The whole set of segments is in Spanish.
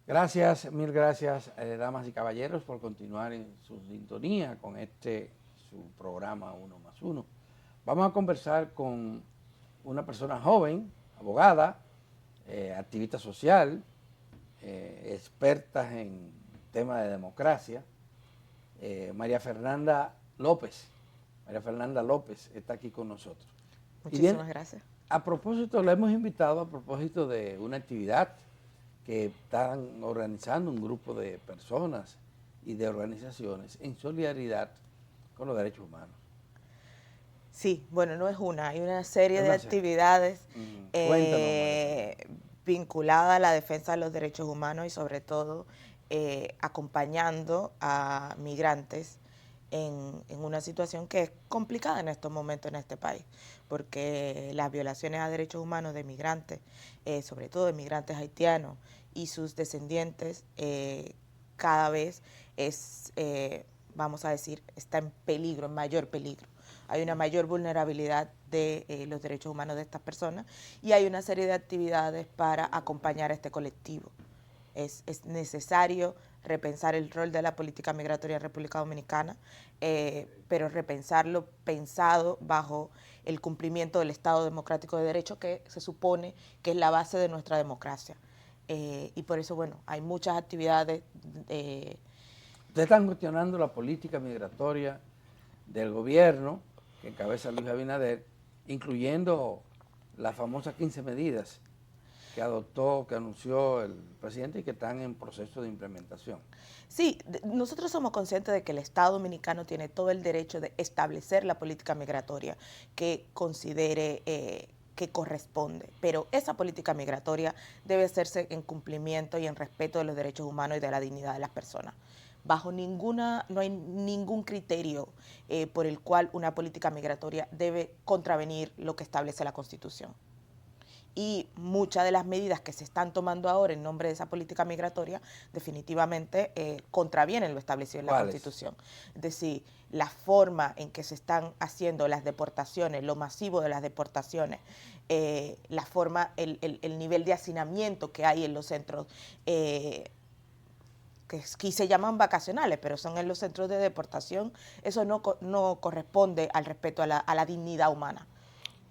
Gracias, mil gracias, damas y caballeros, por continuar en su sintonía con su programa Uno más Uno. Vamos a conversar con una persona joven, abogada, activista social, experta en temas de democracia, María Fernanda López. María Fernanda López está aquí con nosotros. Muchísimas gracias. A propósito, la hemos invitado a propósito de una actividad que están organizando un grupo de personas y de organizaciones en solidaridad con los derechos humanos. Sí, bueno, no es una, hay una serie de Una actividades Cuéntanos, vinculadas a la defensa de los derechos humanos y sobre todo acompañando a migrantes en una situación que es complicada en estos momentos en este país, porque las violaciones a derechos humanos de migrantes, sobre todo de migrantes haitianos y sus descendientes, cada vez vamos a decir, está en peligro, en mayor peligro. Hay una mayor vulnerabilidad de los derechos humanos de estas personas y hay una serie de actividades para acompañar a este colectivo. Es necesario repensar el rol de la política migratoria en República Dominicana, pero repensarlo pensado bajo el cumplimiento del Estado Democrático de Derecho, que se supone que es la base de nuestra democracia. Y por eso, bueno, hay muchas actividades. Ustedes están cuestionando la política migratoria del gobierno que encabeza Luis Abinader, incluyendo las famosas 15 medidas que adoptó, que anunció el presidente y que están en proceso de implementación. Sí, nosotros somos conscientes de que el Estado Dominicano tiene todo el derecho de establecer la política migratoria que considere que corresponde, pero esa política migratoria debe hacerse en cumplimiento y en respeto de los derechos humanos y de la dignidad de las personas. No hay ningún criterio por el cual una política migratoria debe contravenir lo que establece la Constitución. Y muchas de las medidas que se están tomando ahora en nombre de esa política migratoria definitivamente contravienen lo establecido en la Constitución. Es decir, la forma en que se están haciendo las deportaciones, lo masivo de las deportaciones, la forma, el nivel de hacinamiento que hay en los centros, que aquí se llaman vacacionales, pero son en los centros de deportación, eso no corresponde al respeto a la dignidad humana.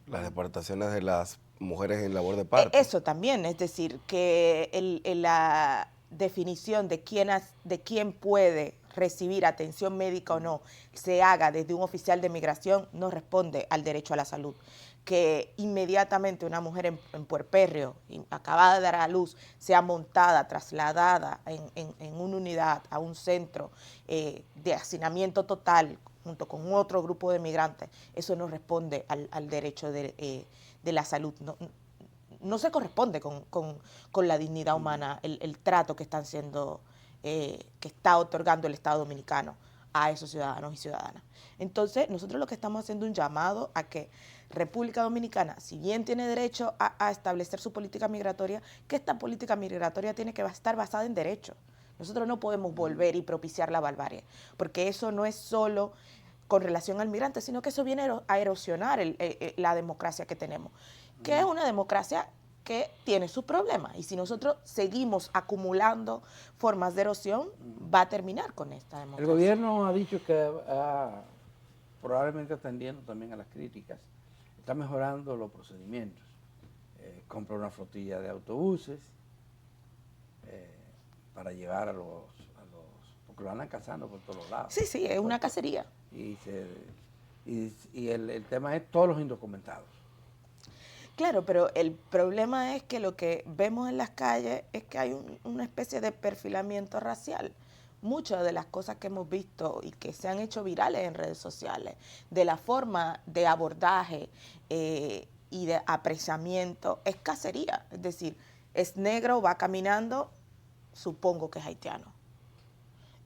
Las deportaciones de las mujeres en labor de parto. Eso también, es decir, que la definición de quién puede recibir atención médica o no se haga desde un oficial de migración no responde al derecho a la salud. Que inmediatamente una mujer en puerperio, acabada de dar a luz, sea montada, trasladada en una unidad a un centro de hacinamiento total junto con otro grupo de migrantes, eso no responde al derecho de la salud. No se corresponde con la dignidad humana, el trato que están siendo, que está otorgando el Estado Dominicano a esos ciudadanos y ciudadanas. Entonces, nosotros lo que estamos haciendo es un llamado a que República Dominicana, si bien tiene derecho a establecer su política migratoria, que esta política migratoria tiene que estar basada en derechos. Nosotros no podemos volver y propiciar la barbarie, porque eso no es solo con relación al migrante, sino que eso viene a erosionar la democracia que tenemos, que es una democracia que tiene sus problemas. Y si nosotros seguimos acumulando formas de erosión, va a terminar con esta democracia. El gobierno ha dicho que probablemente atendiendo también a las críticas, está mejorando los procedimientos. Compra una flotilla de autobuses para llevar a los, porque lo andan cazando por todos lados. Sí, sí, es una cacería. Y el tema es todos los indocumentados. Claro, pero el problema es que lo que vemos en las calles es que hay una especie de perfilamiento racial. Muchas de las cosas que hemos visto y que se han hecho virales en redes sociales, de la forma de abordaje y de apresamiento, es cacería. Es decir, es negro, va caminando, supongo que es haitiano.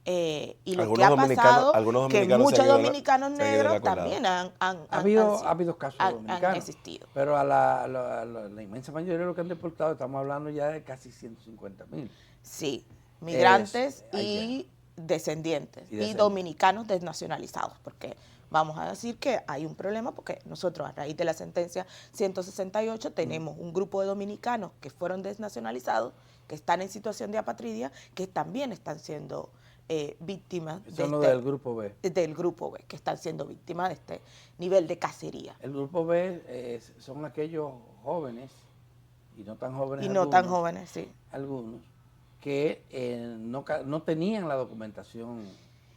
Y lo que ha pasado que muchos dominicanos negros también han habido casos dominicanos, han existido. Pero a la inmensa mayoría de los que han deportado, estamos hablando ya de casi 150,000. Sí, migrantes y descendientes, y dominicanos desnacionalizados, porque vamos a decir que hay un problema porque nosotros a raíz de la sentencia 168 tenemos un grupo de dominicanos que fueron desnacionalizados, que están en situación de apatridia, que también están siendo víctimas del grupo B. Del grupo B, que están siendo víctimas de este nivel de cacería. El grupo B son aquellos jóvenes, y no tan jóvenes y no tan jóvenes, sí. Algunos, que no tenían la documentación.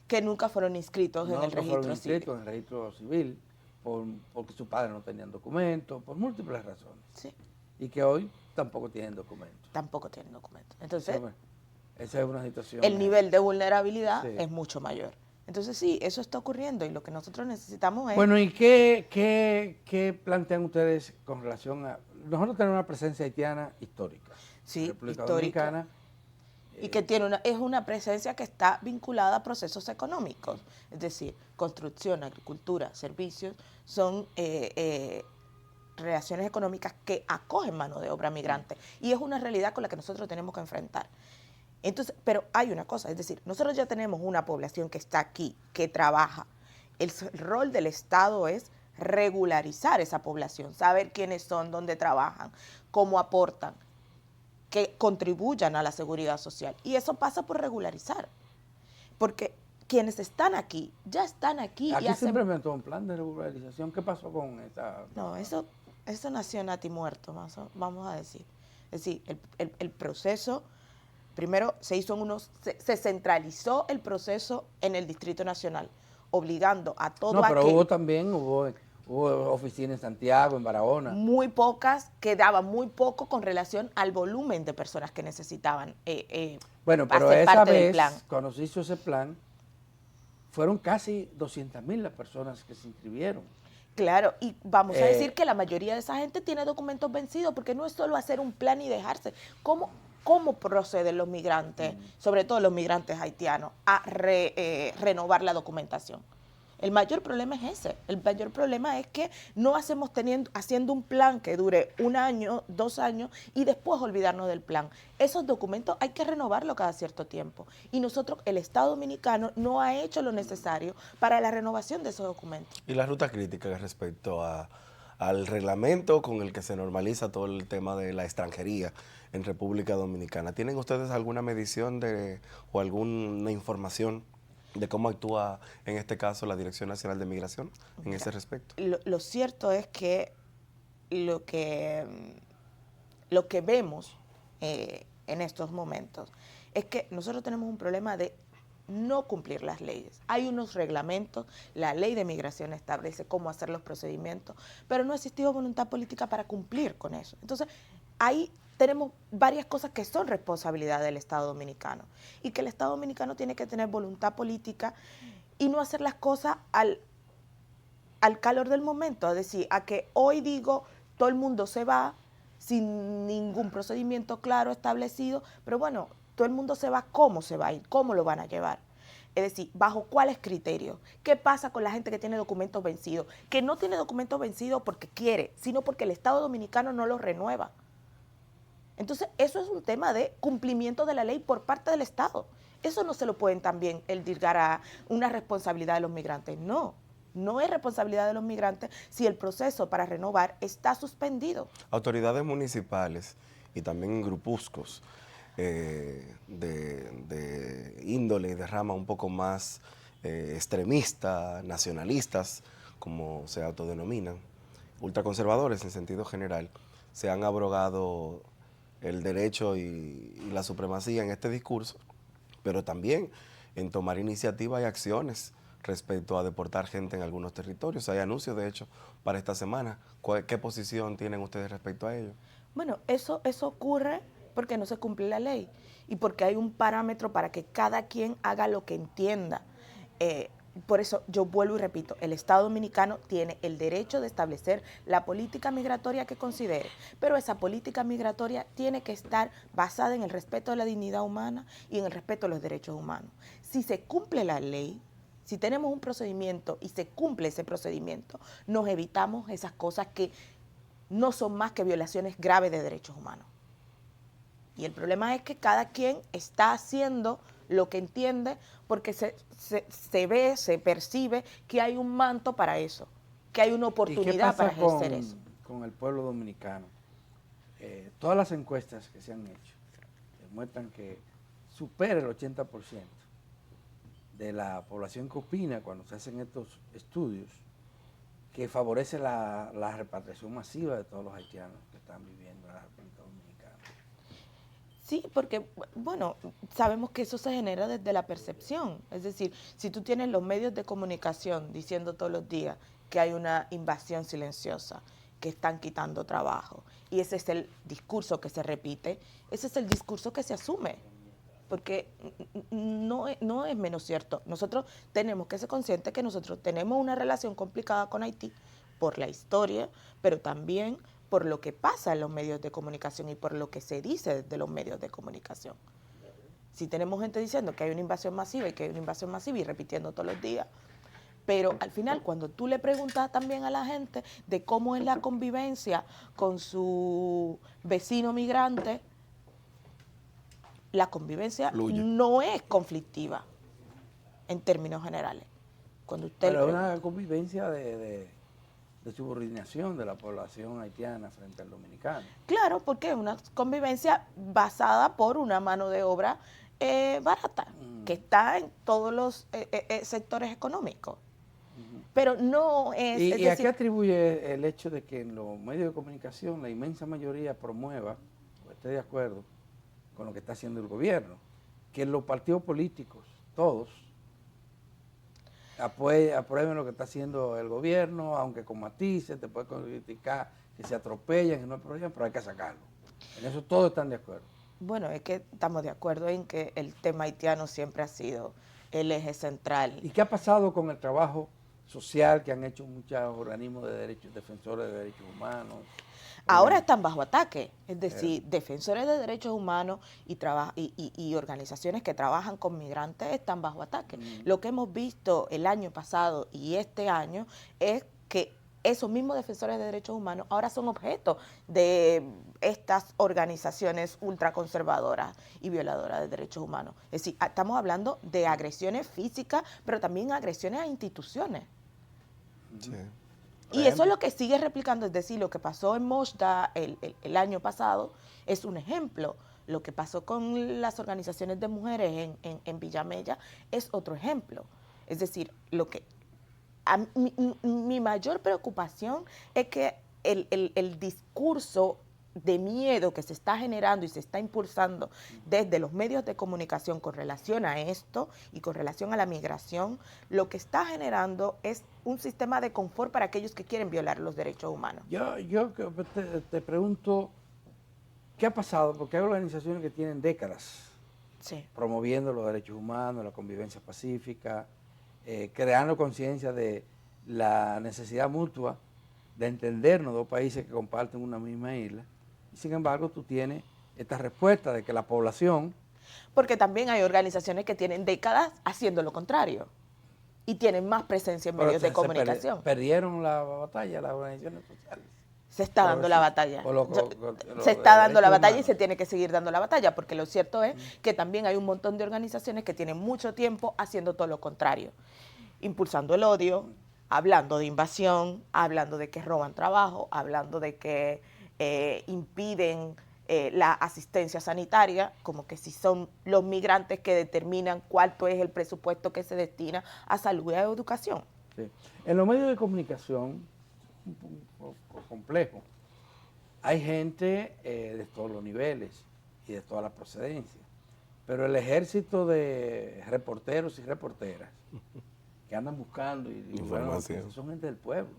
Que nunca fueron inscritos en el registro civil. En el registro civil, porque sus padres no tenían documentos, por múltiples razones. Sí. Y que hoy tampoco tienen documentos. Tampoco tienen documentos. Entonces, esa es una situación. El nivel de vulnerabilidad sí. es mucho mayor. Entonces sí, eso está ocurriendo y lo que nosotros necesitamos es... Bueno, ¿y qué plantean ustedes con relación a... Nosotros tenemos una presencia haitiana histórica. Sí, República histórica. Dominicana. Y que es una presencia que está vinculada a procesos económicos. Es decir, construcción, agricultura, servicios, son relaciones económicas que acogen mano de obra migrante. Y es una realidad con la que nosotros tenemos que enfrentar. Entonces, pero hay una cosa, es decir, nosotros ya tenemos una población que está aquí, que trabaja. El rol del Estado es regularizar esa población, saber quiénes son, dónde trabajan, cómo aportan, que contribuyan a la seguridad social. Y eso pasa por regularizar, porque quienes están aquí, ya están aquí. Aquí se implementó un plan de regularización. ¿Qué pasó con esa? No, eso nació natimuerto, vamos a decir. Es decir, el proceso... Primero se centralizó el proceso en el Distrito Nacional, obligando a todo aquel... No, pero hubo oficinas en Santiago, en Barahona. Muy pocas, que daban muy poco con relación al volumen de personas que necesitaban bueno, pero hacer esa parte vez, del plan. Cuando se hizo ese plan, fueron casi 200,000 las personas que se inscribieron. Claro, y vamos a decir que la mayoría de esa gente tiene documentos vencidos, porque no es solo hacer un plan y dejarse. ¿Cómo proceden los migrantes, sobre todo los migrantes haitianos, a renovar la documentación? El mayor problema es ese. El mayor problema es que no hacemos haciendo un plan que dure 1 año, 2 años y después olvidarnos del plan. Esos documentos hay que renovarlos cada cierto tiempo. Y nosotros, el Estado Dominicano, no ha hecho lo necesario para la renovación de esos documentos. ¿Y la ruta crítica respecto al reglamento con el que se normaliza todo el tema de la extranjería en República Dominicana? ¿Tienen ustedes alguna medición o alguna información de cómo actúa en este caso la Dirección Nacional de Migración en ese respecto? Lo cierto es que lo que vemos en estos momentos es que nosotros tenemos un problema de no cumplir las leyes. Hay unos reglamentos, la ley de migración establece cómo hacer los procedimientos, pero no ha existido voluntad política para cumplir con eso. Entonces, ahí tenemos varias cosas que son responsabilidad del Estado Dominicano y que el Estado Dominicano tiene que tener voluntad política y no hacer las cosas al calor del momento, es decir, a que hoy digo todo el mundo se va sin ningún procedimiento claro establecido, pero bueno, todo el mundo se va, ¿cómo se va a ir? ¿Cómo lo van a llevar? Es decir, ¿bajo cuáles criterios? ¿Qué pasa con la gente que tiene documentos vencidos? Que no tiene documentos vencidos porque quiere, sino porque el Estado Dominicano no los renueva. Entonces, eso es un tema de cumplimiento de la ley por parte del Estado. Eso no se lo pueden también dirgar a una responsabilidad de los migrantes. No, no es responsabilidad de los migrantes si el proceso para renovar está suspendido. Autoridades municipales y también grupuscos de índole y de rama un poco más extremista, nacionalistas, como se autodenominan, ultraconservadores en sentido general, se han abrogado el derecho y la supremacía en este discurso, pero también en tomar iniciativas y acciones respecto a deportar gente en algunos territorios. Hay anuncios, de hecho, para esta semana. ¿Qué posición tienen ustedes respecto a ello? Bueno, eso ocurre porque no se cumple la ley y porque hay un parámetro para que cada quien haga lo que entienda. Por eso yo vuelvo y repito, el Estado Dominicano tiene el derecho de establecer la política migratoria que considere, pero esa política migratoria tiene que estar basada en el respeto de la dignidad humana y en el respeto de los derechos humanos. Si se cumple la ley, si tenemos un procedimiento y se cumple ese procedimiento, nos evitamos esas cosas que no son más que violaciones graves de derechos humanos. Y el problema es que cada quien está haciendo lo que entiende, porque se ve, se percibe que hay un manto para eso, que hay una oportunidad para ejercer eso. Con el pueblo dominicano? Todas las encuestas que se han hecho demuestran que supera el 80% de la población que opina cuando se hacen estos estudios que favorece la repatriación masiva de todos los haitianos que están viviendo en la República Dominicana. Sí, porque, bueno, sabemos que eso se genera desde la percepción. Es decir, si tú tienes los medios de comunicación diciendo todos los días que hay una invasión silenciosa, que están quitando trabajo, y ese es el discurso que se repite, ese es el discurso que se asume, porque no es menos cierto. Nosotros tenemos que ser conscientes que nosotros tenemos una relación complicada con Haití por la historia, pero también por lo que pasa en los medios de comunicación y por lo que se dice de los medios de comunicación. Si tenemos gente diciendo que hay una invasión masiva y que hay una invasión masiva y repitiendo todos los días, pero al final cuando tú le preguntas también a la gente de cómo es la convivencia con su vecino migrante, la convivencia no es conflictiva en términos generales. Cuando usted pero es una convivencia de subordinación de la población haitiana frente al dominicano. Claro, porque es una convivencia basada por una mano de obra barata, que está en todos los sectores económicos. Pero no es... ¿Y a qué atribuye el hecho de que en los medios de comunicación la inmensa mayoría promueva, o esté de acuerdo con lo que está haciendo el gobierno, que los partidos políticos, todos, aprueben lo que está haciendo el gobierno, aunque con matices, te puede criticar que se atropellan, que no hay problema, pero hay que sacarlo? En eso todos están de acuerdo. Bueno, es que estamos de acuerdo en que el tema haitiano siempre ha sido el eje central. ¿Y qué ha pasado con el trabajo social que han hecho muchos organismos de derechos, defensores de derechos humanos? Ahora están bajo ataque, es decir, defensores de derechos humanos y organizaciones que trabajan con migrantes están bajo ataque. Lo que hemos visto el año pasado y este año es que esos mismos defensores de derechos humanos ahora son objeto de estas organizaciones ultraconservadoras y violadoras de derechos humanos. Es decir, estamos hablando de agresiones físicas, pero también agresiones a instituciones. Sí. Y eso es lo que sigue replicando, es decir, lo que pasó en Moshda el año pasado es un ejemplo. Lo que pasó con las organizaciones de mujeres en Villamella es otro ejemplo. Es decir, mi mayor preocupación es que el discurso de miedo que se está generando y se está impulsando desde los medios de comunicación con relación a esto y con relación a la migración, lo que está generando es un sistema de confort para aquellos que quieren violar los derechos humanos. Yo te pregunto, ¿qué ha pasado? Porque hay organizaciones que tienen décadas promoviendo los derechos humanos, la convivencia pacífica, creando conciencia de la necesidad mutua de entendernos dos países que comparten una misma isla. Y sin embargo, tú tienes esta respuesta de que la población... Porque también hay organizaciones que tienen décadas haciendo lo contrario y tienen más presencia en medios de comunicación. Perdieron la batalla las organizaciones sociales. Se está dando la batalla. Se está dando la batalla y se tiene que seguir dando la batalla, porque lo cierto es que también hay un montón de organizaciones que tienen mucho tiempo haciendo todo lo contrario, impulsando el odio, hablando de invasión, hablando de que roban trabajo, hablando de que impiden la asistencia sanitaria, como que si son los migrantes que determinan cuánto es el presupuesto que se destina a salud y a educación. Sí. En los medios de comunicación, un poco complejo, hay gente de todos los niveles y de todas las procedencias, pero el ejército de reporteros y reporteras que andan buscando información son gente del pueblo.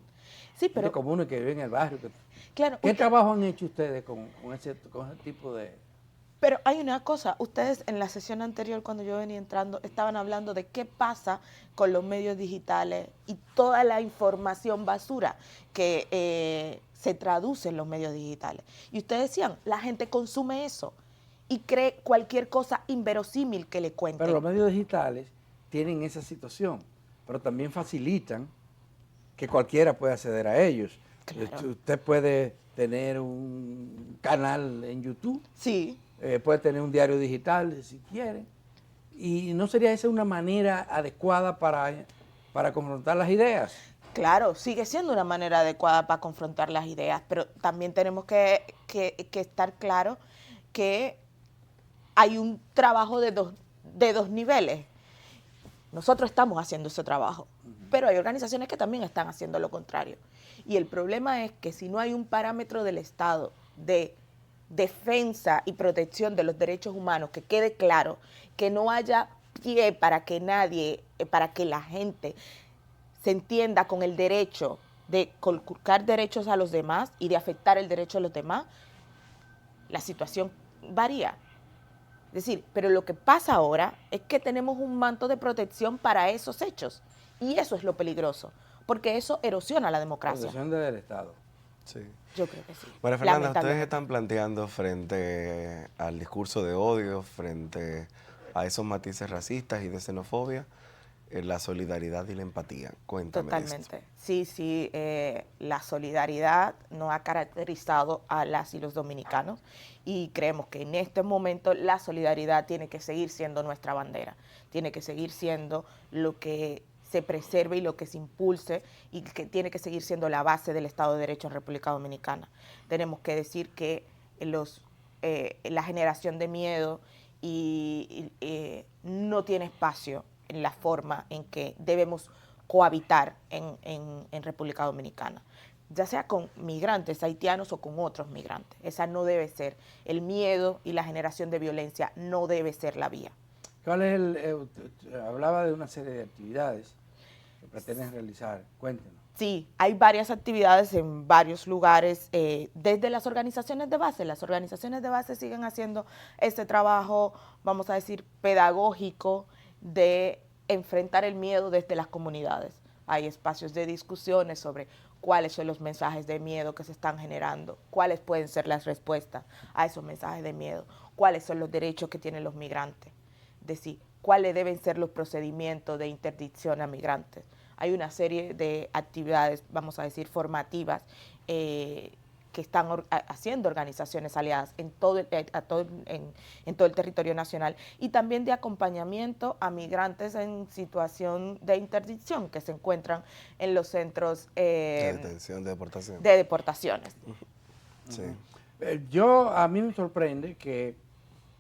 Sí, pero gente común que vive en el barrio. Claro, ¿Qué trabajo han hecho ustedes con ese tipo de...? Pero hay una cosa, ustedes en la sesión anterior cuando yo venía entrando estaban hablando de qué pasa con los medios digitales y toda la información basura que se traduce en los medios digitales. Y ustedes decían, la gente consume eso y cree cualquier cosa inverosímil que le cuenten. Pero los medios digitales tienen esa situación, pero también facilitan que cualquiera pueda acceder a ellos. Claro. Usted puede tener un canal en YouTube. Sí. Puede tener un diario digital si quiere. ¿Y no sería esa una manera adecuada para confrontar las ideas? Claro, sigue siendo una manera adecuada para confrontar las ideas, pero también tenemos que estar claros que hay un trabajo de dos niveles. Nosotros estamos haciendo ese trabajo, pero hay organizaciones que también están haciendo lo contrario. Y el problema es que si no hay un parámetro del Estado de defensa y protección de los derechos humanos, que quede claro, que no haya pie para que nadie, para que la gente se entienda con el derecho de conculcar derechos a los demás y de afectar el derecho de los demás, la situación varía. Es decir, pero lo que pasa ahora es que tenemos un manto de protección para esos hechos. Y eso es lo peligroso, porque eso erosiona la democracia. Protección del Estado. Sí. Yo creo que sí. María Fernanda, ustedes están planteando frente al discurso de odio, frente a esos matices racistas y de xenofobia, la solidaridad y la empatía. Cuéntame. Totalmente. Sí, la solidaridad nos ha caracterizado a las y los dominicanos y creemos que en este momento la solidaridad tiene que seguir siendo nuestra bandera, tiene que seguir siendo lo que se preserve y lo que se impulse y que tiene que seguir siendo la base del Estado de Derecho en República Dominicana. Tenemos que decir que la generación de miedo no tiene espacio en la forma en que debemos cohabitar en República Dominicana, ya sea con migrantes haitianos o con otros migrantes. Esa no debe ser. El miedo y la generación de violencia no debe ser la vía. ¿Cuál es hablaba de una serie de actividades que pretenden realizar? Cuéntenos. Sí, hay varias actividades en varios lugares, desde las organizaciones de base. Las organizaciones de base siguen haciendo este trabajo, vamos a decir, pedagógico, de enfrentar el miedo desde las comunidades. Hay espacios de discusiones sobre cuáles son los mensajes de miedo que se están generando, cuáles pueden ser las respuestas a esos mensajes de miedo, cuáles son los derechos que tienen los migrantes, es decir, cuáles deben ser los procedimientos de interdicción a migrantes. Hay una serie de actividades, vamos a decir, formativas, que están haciendo organizaciones aliadas en todo el territorio nacional y también de acompañamiento a migrantes en situación de interdicción que se encuentran en los centros de detención, de deportación. De deportaciones. Sí. A mí me sorprende que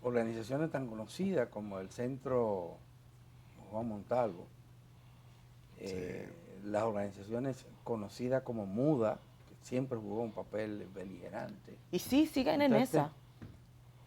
organizaciones tan conocidas como el Centro Juan Montalvo, las organizaciones conocidas como MUDA, siempre jugó un papel beligerante. Y sí, siguen en esa.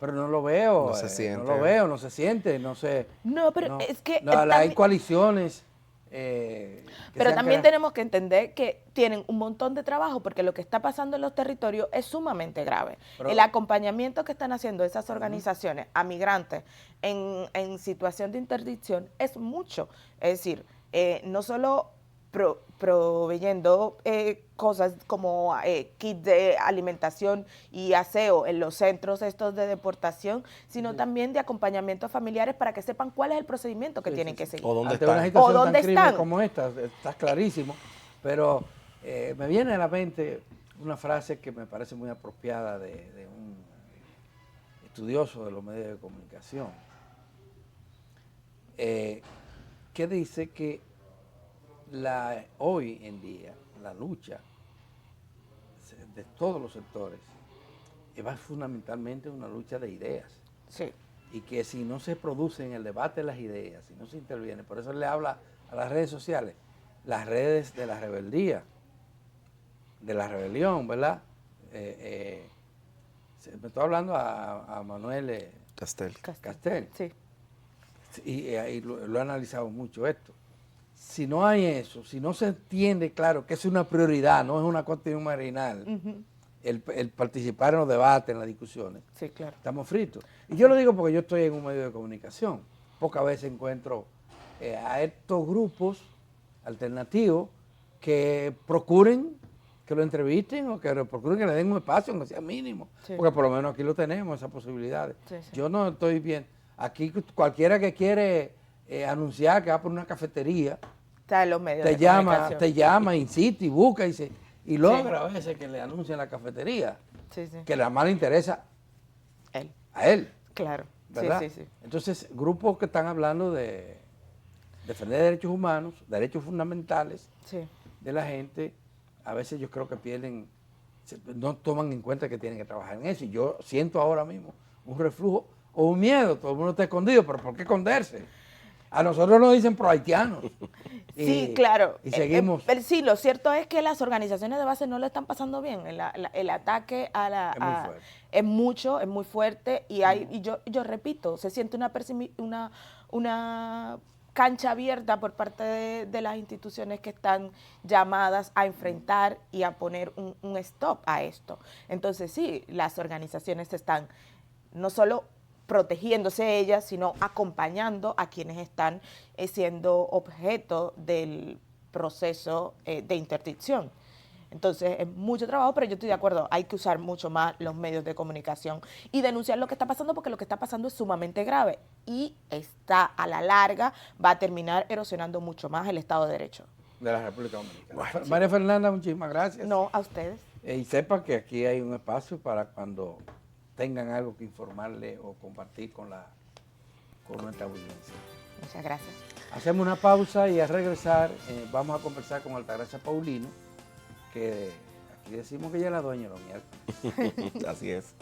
Pero no lo veo, no se siente. No lo veo, no se siente, no sé. No, pero es que... hay coaliciones. Pero también tenemos que entender que tienen un montón de trabajo, porque lo que está pasando en los territorios es sumamente grave. Pero el acompañamiento que están haciendo esas organizaciones a migrantes en situación de interdicción es mucho. Es decir, no solo proveyendo cosas como kits de alimentación y aseo en los centros estos de deportación, sino también de acompañamiento a familiares para que sepan cuál es el procedimiento que tienen que seguir. O dónde Ante están. una situación tan crimen como esta, está clarísimo, pero me viene a la mente una frase que me parece muy apropiada de un estudioso de los medios de comunicación, que dice que hoy en día la lucha de todos los sectores va fundamentalmente una lucha de ideas. Sí. Y que si no se produce en el debate de las ideas, si no se interviene, por eso le habla a las redes sociales, las redes de la rebeldía, de la rebelión, ¿verdad? Me estoy hablando a Manuel Castel. Sí. Y lo he analizado mucho esto. Si no hay eso, si no se entiende, claro, que es una prioridad, no es una cuestión marginal, el participar en los debates, en las discusiones, sí, claro, estamos fritos. Y yo lo digo porque yo estoy en un medio de comunicación. Pocas veces encuentro a estos grupos alternativos que procuren que lo entrevisten o que procuren que le den un espacio, aunque sea mínimo, porque por lo menos aquí lo tenemos, esas posibilidades. Sí. Yo no estoy bien. Aquí cualquiera que quiere anunciar que va por una cafetería, está en los medios te llama, insiste y busca y logra a veces que le anuncien la cafetería, que nada más le interesa a él. Claro. ¿verdad? Sí, sí, sí. Entonces, grupos que están hablando de defender derechos humanos, derechos fundamentales Sí. de la gente, a veces yo creo que pierden, no toman en cuenta que tienen que trabajar en eso. Y yo siento ahora mismo un reflujo o un miedo, todo el mundo está escondido, pero ¿por qué esconderse? A nosotros nos dicen pro haitianos. Sí, claro. Y seguimos. Sí, lo cierto es que las organizaciones de base no lo están pasando bien. El ataque a la... Es muy fuerte. Es mucho, es muy fuerte y yo repito, se siente una cancha abierta por parte de las instituciones que están llamadas a enfrentar y a poner un stop a esto. Entonces sí, las organizaciones están no solo protegiéndose ellas, sino acompañando a quienes están siendo objeto del proceso de interdicción. Entonces es mucho trabajo, pero yo estoy de acuerdo, hay que usar mucho más los medios de comunicación y denunciar lo que está pasando, porque lo que está pasando es sumamente grave y está a la larga, va a terminar erosionando mucho más el Estado de Derecho. De la República Dominicana. Bueno, María Fernanda, muchísimas gracias. No, a ustedes. Y sepa que aquí hay un espacio para cuando tengan algo que informarle o compartir con nuestra audiencia. Muchas gracias. Hacemos una pausa y al regresar vamos a conversar con Altagracia Paulino, que aquí decimos que ella es la dueña de los miércoles. Así es.